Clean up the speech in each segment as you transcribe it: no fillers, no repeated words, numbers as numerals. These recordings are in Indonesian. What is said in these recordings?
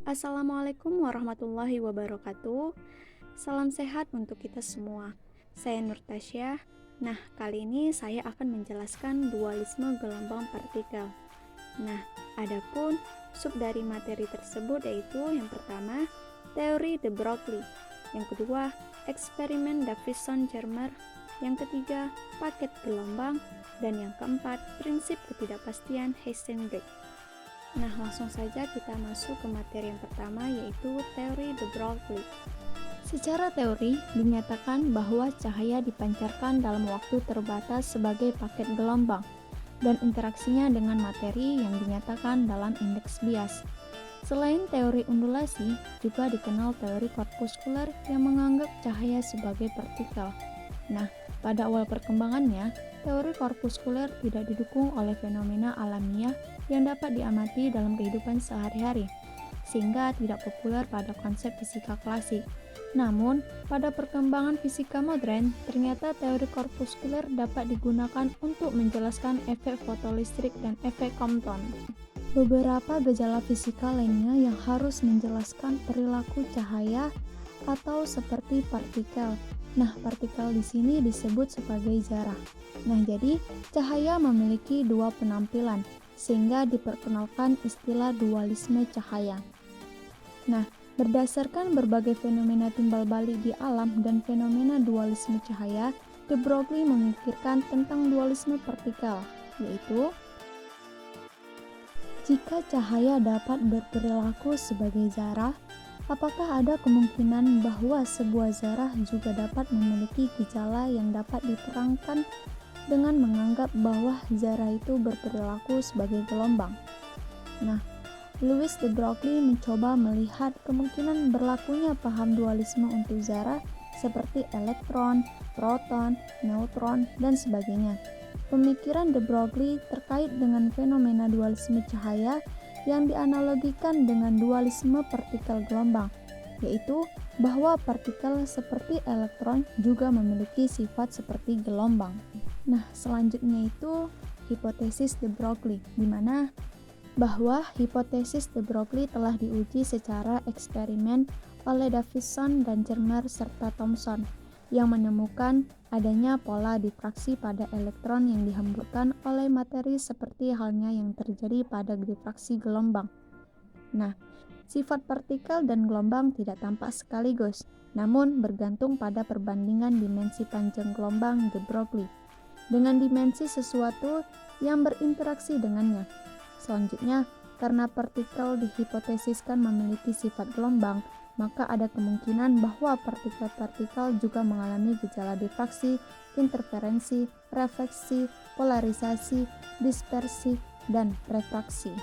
Assalamualaikum warahmatullahi wabarakatuh. Salam sehat untuk kita semua. Saya Nur Tasya. Nah, kali ini saya akan menjelaskan dualisme gelombang partikel. Nah, adapun sub dari materi tersebut yaitu yang pertama, teori de Broglie, yang kedua, eksperimen Davison-Germer, yang ketiga, paket gelombang, dan yang keempat, prinsip ketidakpastian Heisenberg. Nah, langsung saja kita masuk ke materi yang pertama, yaitu teori de Broglie. Secara teori, dinyatakan bahwa cahaya dipancarkan dalam waktu terbatas sebagai paket gelombang, dan interaksinya dengan materi yang dinyatakan dalam indeks bias. Selain teori undulasi, juga dikenal teori korpuskuler yang menganggap cahaya sebagai partikel. Nah, pada awal perkembangannya, teori korpuskuler tidak didukung oleh fenomena alamiah yang dapat diamati dalam kehidupan sehari-hari, sehingga tidak populer pada konsep fisika klasik. Namun, pada perkembangan fisika modern, ternyata teori korpuskuler dapat digunakan untuk menjelaskan efek fotolistrik dan efek Compton. Beberapa gejala fisika lainnya yang harus menjelaskan perilaku cahaya atau seperti partikel. Nah, partikel di sini disebut sebagai zarah. Nah, jadi cahaya memiliki dua penampilan, sehingga diperkenalkan istilah dualisme cahaya. Nah, berdasarkan berbagai fenomena timbal balik di alam dan fenomena dualisme cahaya, de Broglie memikirkan tentang dualisme partikel, yaitu jika cahaya dapat berperilaku sebagai zarah, apakah ada kemungkinan bahwa sebuah zarah juga dapat memiliki gejala yang dapat diterangkan dengan menganggap bahwa zarah itu berperilaku sebagai gelombang? Nah, Louis de Broglie mencoba melihat kemungkinan berlakunya paham dualisme untuk zarah seperti elektron, proton, neutron, dan sebagainya. Pemikiran de Broglie terkait dengan fenomena dualisme cahaya yang dianalogikan dengan dualisme partikel gelombang, yaitu bahwa partikel seperti elektron juga memiliki sifat seperti gelombang. Nah, selanjutnya itu hipotesis de Broglie, di mana bahwa hipotesis de Broglie telah diuji secara eksperimen oleh Davison dan Germer serta Thomson, yang menemukan adanya pola difraksi pada elektron yang dihamburkan oleh materi seperti halnya yang terjadi pada difraksi gelombang. Nah, sifat partikel dan gelombang tidak tampak sekaligus, namun bergantung pada perbandingan dimensi panjang gelombang de Broglie dengan dimensi sesuatu yang berinteraksi dengannya. Selanjutnya, karena partikel dihipotesiskan memiliki sifat gelombang, maka ada kemungkinan bahwa partikel-partikel juga mengalami gejala difraksi, interferensi, refleksi, polarisasi, dispersi, dan refraksi.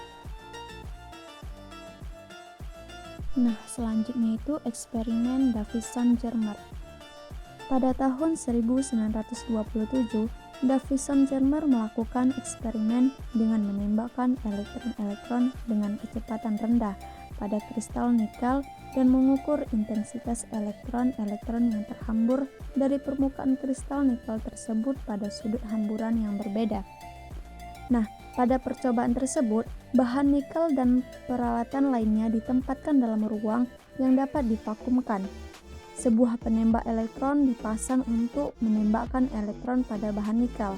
Nah, selanjutnya itu eksperimen Davison-Germer. Pada tahun 1927, Davison-Germer melakukan eksperimen dengan menembakkan elektron-elektron dengan kecepatan rendah pada kristal nikel dan mengukur intensitas elektron-elektron yang terhambur dari permukaan kristal nikel tersebut pada sudut hamburan yang berbeda. Nah, pada percobaan tersebut, bahan nikel dan peralatan lainnya ditempatkan dalam ruang yang dapat divakumkan. Sebuah penembak elektron dipasang untuk menembakkan elektron pada bahan nikel.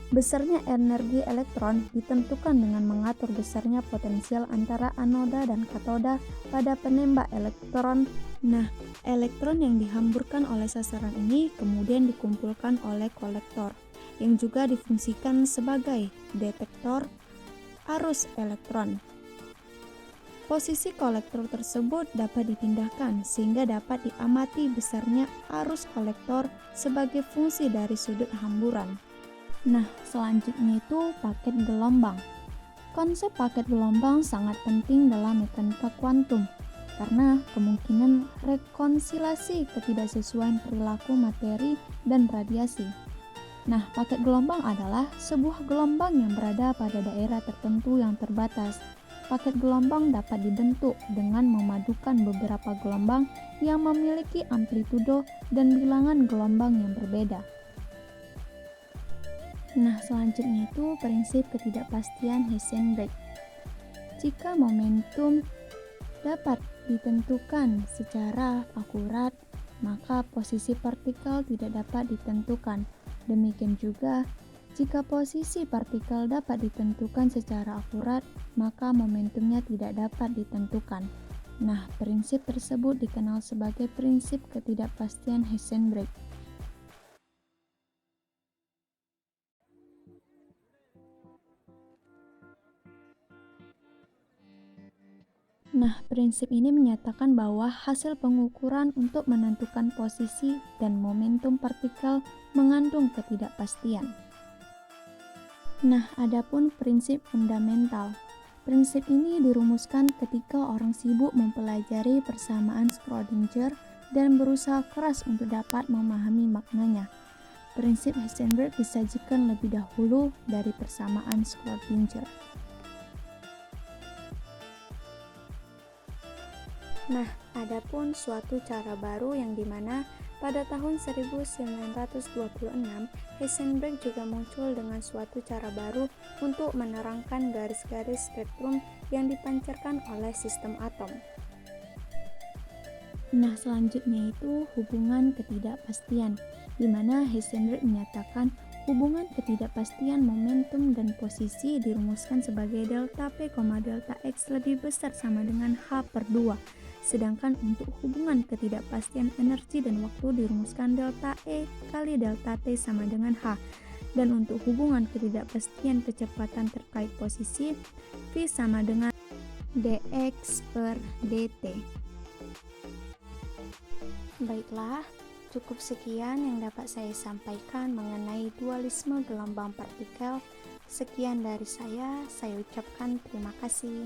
Besarnya energi elektron ditentukan dengan mengatur besarnya potensial antara anoda dan katoda pada penembak elektron. Nah, elektron yang dihamburkan oleh sasaran ini kemudian dikumpulkan oleh kolektor, yang juga difungsikan sebagai detektor arus elektron. Posisi kolektor tersebut dapat dipindahkan sehingga dapat diamati besarnya arus kolektor sebagai fungsi dari sudut hamburan. Nah, selanjutnya itu paket gelombang. Konsep paket gelombang sangat penting dalam mekanika kuantum karena kemungkinan rekonsiliasi ketidaksesuaian perilaku materi dan radiasi. Nah, paket gelombang adalah sebuah gelombang yang berada pada daerah tertentu yang terbatas. Paket gelombang dapat dibentuk dengan memadukan beberapa gelombang yang memiliki amplitudo dan bilangan gelombang yang berbeda. Nah, selanjutnya itu prinsip ketidakpastian Heisenberg. Jika momentum dapat ditentukan secara akurat, maka posisi partikel tidak dapat ditentukan. Demikian juga, jika posisi partikel dapat ditentukan secara akurat, maka momentumnya tidak dapat ditentukan. Nah, prinsip tersebut dikenal sebagai prinsip ketidakpastian Heisenberg. Nah, prinsip ini menyatakan bahwa hasil pengukuran untuk menentukan posisi dan momentum partikel mengandung ketidakpastian. Nah, adapun prinsip fundamental. Prinsip ini dirumuskan ketika orang sibuk mempelajari persamaan Schrödinger dan berusaha keras untuk dapat memahami maknanya. Prinsip Heisenberg disajikan lebih dahulu dari persamaan Schrödinger. Nah, adapun suatu cara baru yang dimana pada tahun 1926, Heisenberg juga muncul dengan suatu cara baru untuk menerangkan garis-garis spektrum yang dipancarkan oleh sistem atom. Nah, selanjutnya itu hubungan ketidakpastian, di mana Heisenberg menyatakan hubungan ketidakpastian momentum dan posisi dirumuskan sebagai delta P, delta X lebih besar sama dengan H/2. Sedangkan untuk hubungan ketidakpastian energi dan waktu dirumuskan delta E kali delta T sama dengan H. Dan untuk hubungan ketidakpastian kecepatan terkait posisi, V sama dengan dx/dt. Baiklah, cukup sekian yang dapat saya sampaikan mengenai dualisme gelombang partikel. Sekian dari saya ucapkan terima kasih.